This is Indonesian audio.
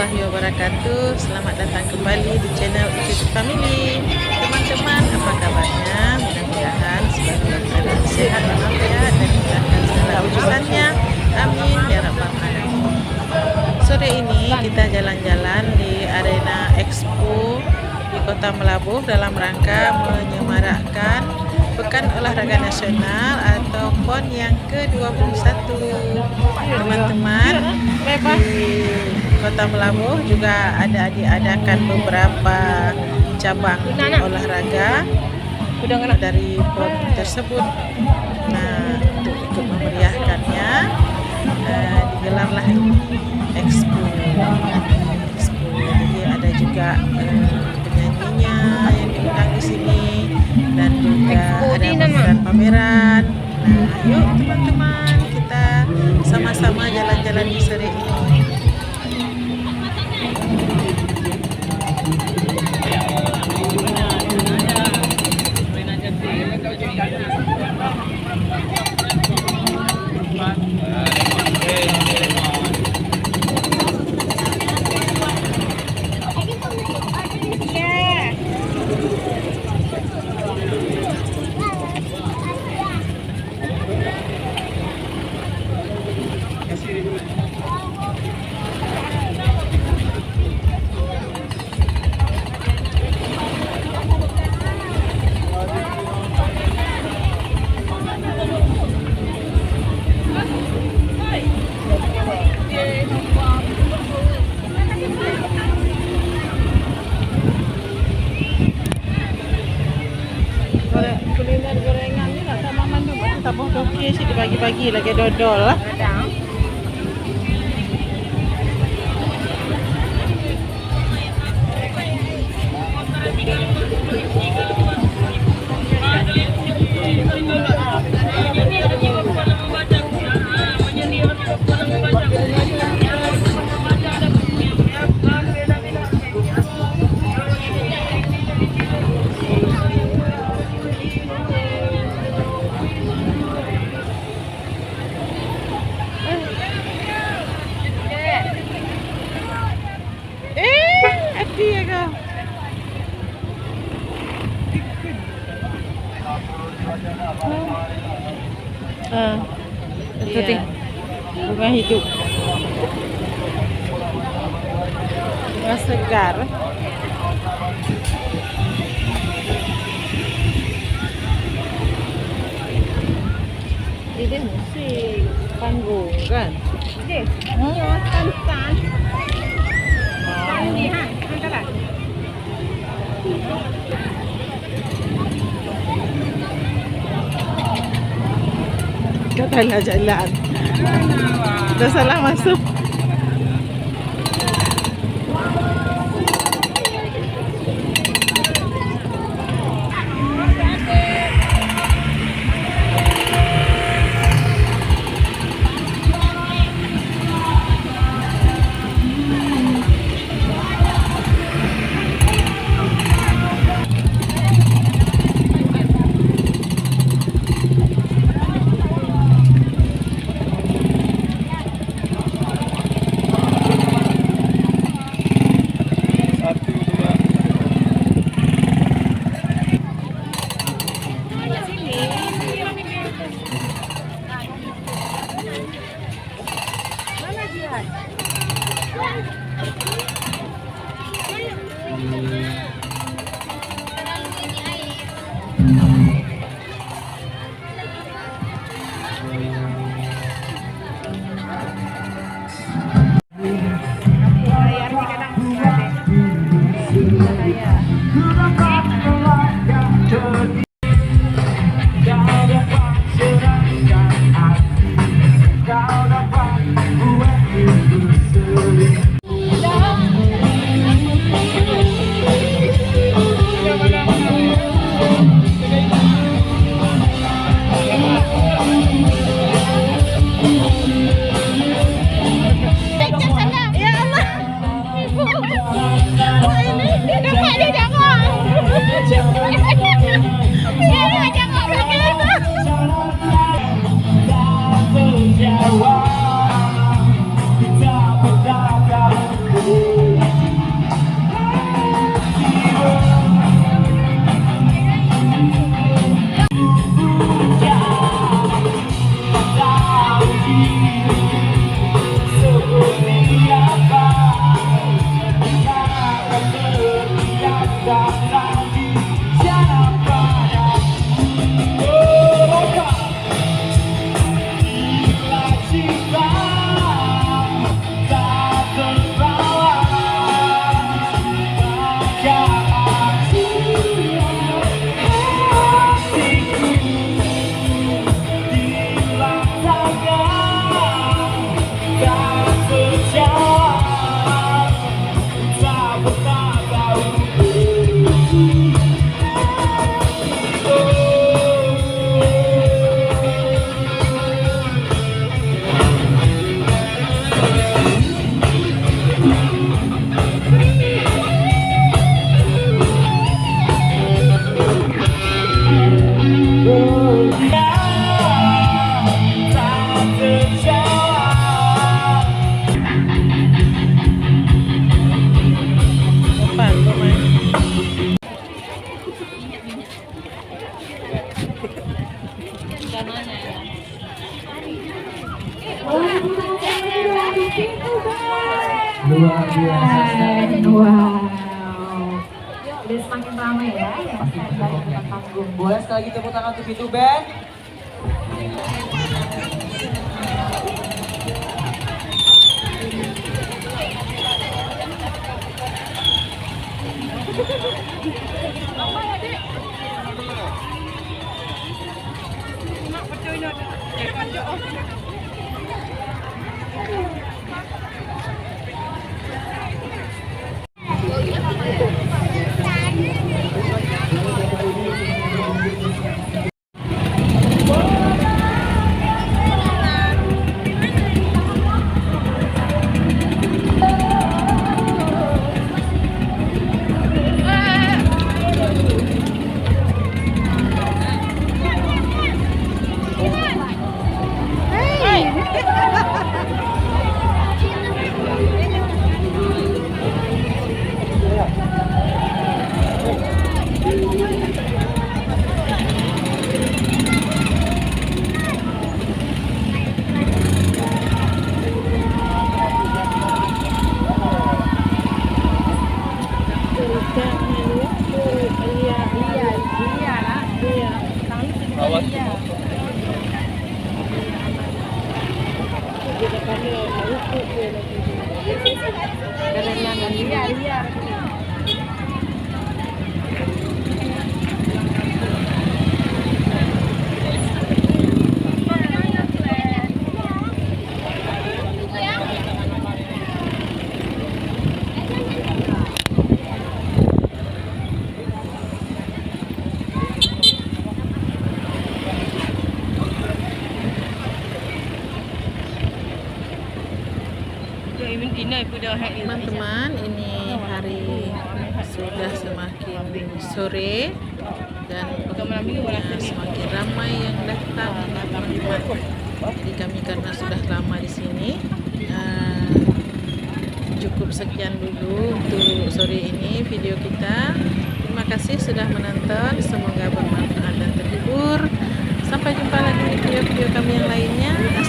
warahmatullahi wabarakatuh. Selamat datang kembali di channel Ikuti Family. Teman-teman, apa kabarnya? Mudah-mudahan selalu dalam keadaan sehat walafiat dan dimudahkan segala urusannya. Amin ya rabbal alamin. Sore ini kita jalan-jalan di arena Expo di Kota Melabuh dalam rangka menyemarakkan Pekan Olahraga Nasional atau PON yang ke-21. Teman-teman, di Kota Melabuh juga ada diadakan beberapa cabang olahraga dari PON tersebut. Nah, untuk ikut memeriahkannya digelarlah Expo. Jadi ada juga penyanyinya yang diundang di sini dan juga ada pameran-pameran. Nah, yuk teman-teman, kita sama-sama jalan-jalan di sore ini. Kuliner gorengan ni tak sama mandu, tak boleh toki sih dibagi-bagi lagi dodol lah. Hati ya kau. Betul bunga hidup, bunga segar. Ini musik panggung kan? Tan. Ini ha, kan? Katalah jalan. Dah salah masuk. Luar biasa. Wow. Udah semakin ramai ya yang akan balik ke panggung. Boleh sekali lagi tepuk tangan untuk itu band. Teman-teman, ini hari sudah semakin sore dan pengunjungnya semakin ramai yang datang, teman-teman. Jadi kami karena sudah lama di sini, cukup sekian dulu untuk sore ini video kita. Terima kasih sudah menonton, semoga bermanfaat dan terhibur. Sampai jumpa lagi di video-video kami yang lainnya.